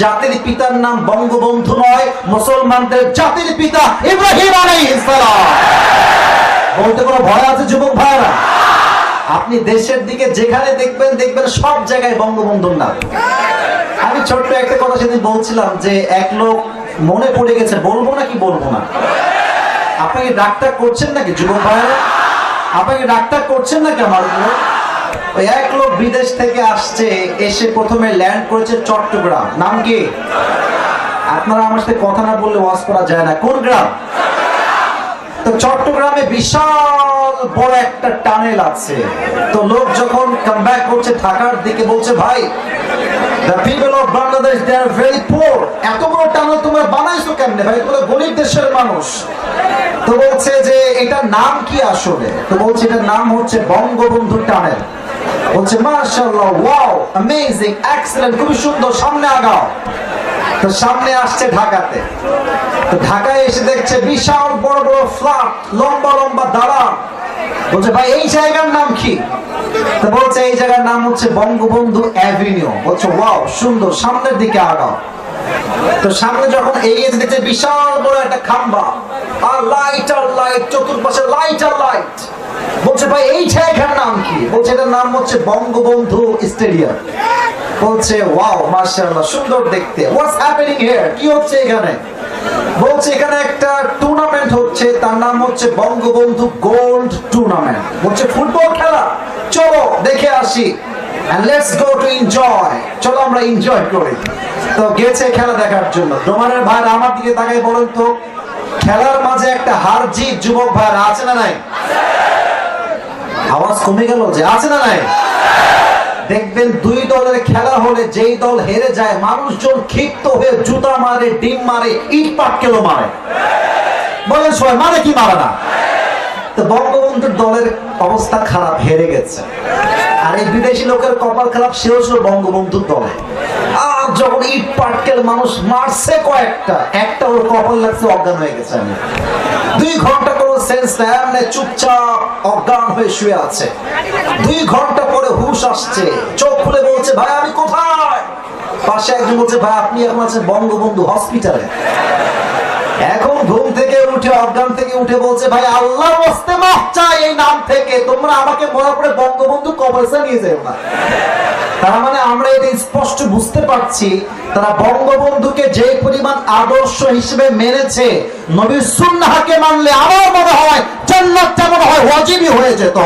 জাতির পিতার নাম বঙ্গবন্ধু নয়, মুসলমানদের জাতির পিতা ইব্রাহিম আলাইহিস সালাম। বলতে কোনো ভয় আছে যুবক ভাইরা? আপনি দেশের দিকে যেখানে দেখবেন সব জায়গায় বঙ্গবন্ধুর নাম। আমি ছোট্ট একটা কথা সেদিন বলছিলাম যে এক লোক মনে পড়ে গেছে, বলবো নাকি বলবো না? আপনাকে ডাক্তার করছেন নাকি যুবক ভাইরা? আপনাকে ডাক্তার করছেন নাকি? আমার ওই এক লোক বিদেশ থেকে আসছে, এসে প্রথমে ল্যান্ড করেছে চট্টগ্রাম। নাম কি? আপনারা আমার সাথে কথা না বললে ওয়াজ করা যায় না। কোন গ্রাম? তো চট্টগ্রামে বিশাল বড় একটা টানেল আছে। তো লোক যখন কাম ব্যাক করছে ঢাকার দিকে, বলছে ভাই, the people of Bangladesh, they are very poor. এত বড় টানেল তোমরা বানাইছো কেমনে ভাই? তোমরা গরিব দেশের মানুষ। তো বলছে যে এটার নাম কি আসলে? তো বলছে এটার নাম হচ্ছে বঙ্গবন্ধু টানেল। বলছে মাশাআল্লাহ, ওয়াও, অ্যামেজিং, এক্সেলেন্ট, খুবই সুন্দর, সামনে আগাও। তো সামনে আসছে ঢাকাতে। তো ঢাকায় এসে দেখছে বিশাল বড় বড় ফ্ল্যাট, লম্বা লম্বা দালান। বলছে ভাই এই জায়গার নাম কি? তো বলছে এই জায়গার নাম হচ্ছে বঙ্গবন্ধু অ্যাভিনিউ। বলছে ওয়াও, সুন্দর, সামনের দিকে আগাও। তো সামনে যখন এগিয়ে দেখছে বিশাল বড় একটা খাম্বা, আর লাইট আর লাইট, চতুর্পাশে লাইট আর লাইট। বলছে ভাই এই জায়গার নাম কি? বলছে এটার নাম হচ্ছে বঙ্গবন্ধু স্টেডিয়াম। বলছে ওয়াও, মাশাআল্লাহ, সুন্দর দেখতে। What's happening here? কি হচ্ছে এখানে? বলছে এখানে একটা টুর্নামেন্ট হচ্ছে, তার নাম হচ্ছে বঙ্গবন্ধু গোল্ড টুর্নামেন্ট। বলছে ফুটবল খেলা, চলো দেখে আসি, and let's go to enjoy, চলো আমরা এনজয় করি। তো গেছে খেলা দেখার জন্য। ডোমারের ভাই আমার দিকে তাকাই বলেন তো, খেলার মাঝে একটা হার জিত যুবক ভাই আছে না নাই? আওয়াজ কমে গেল যে আছে না নাই? দেখবেন দুই দলের খেলা হলে যেই দল হেরে যায়, মানুষজন ক্ষিপ্ত হয়ে জুতা মারে, ডিম মারে, ইট পাটকেলও মারে। বলেন সবাই মানে কি মারে না? তো বঙ্গবন্ধুর দলের অবস্থা খারাপ, হেরে গেছে। আর এই বিদেশি লোকের কপাল খারাপ, সেও ছিল বঙ্গবন্ধুর দলে। আর যখন ইট পাটকেল মানুষ মারছে কয়েকটা, একটা ওর কপাল লাগছে, অজ্ঞান হয়ে গেছে। 2 ঘন্টা কোনো সেন্স নাই, এমনি চুপচাপ অজ্ঞান হয়ে শুয়ে আছে। 2 ঘন্টা পরে হুশ আসছে, চোখ খুলে বলছে ভাই আমি কোথায়? পাশে একজন বলছে ভাই আপনি এখন আছেন বঙ্গবন্ধু হসপিটালে। এখন ঘুম থেকে উঠে, অজ্ঞান থেকে উঠে বলছে ভাই আল্লাহর ওয়াস্তে মাফ চাই, এই নাম থেকে তোমরা আমাকে মনে করে বঙ্গবন্ধু কবরস্থানে নিয়ে যাও না। তার মানে আমরা এটা স্পষ্ট বুঝতে পারছি, তারা বঙ্গবন্ধুকে যে পরিমাণ আদর্শ হিসেবে মেনেছে, নবীর সুন্নাহকে মানলে আমার মনে হয় জান্নাত মনে হয় ওয়াজিবই হয়ে যেত।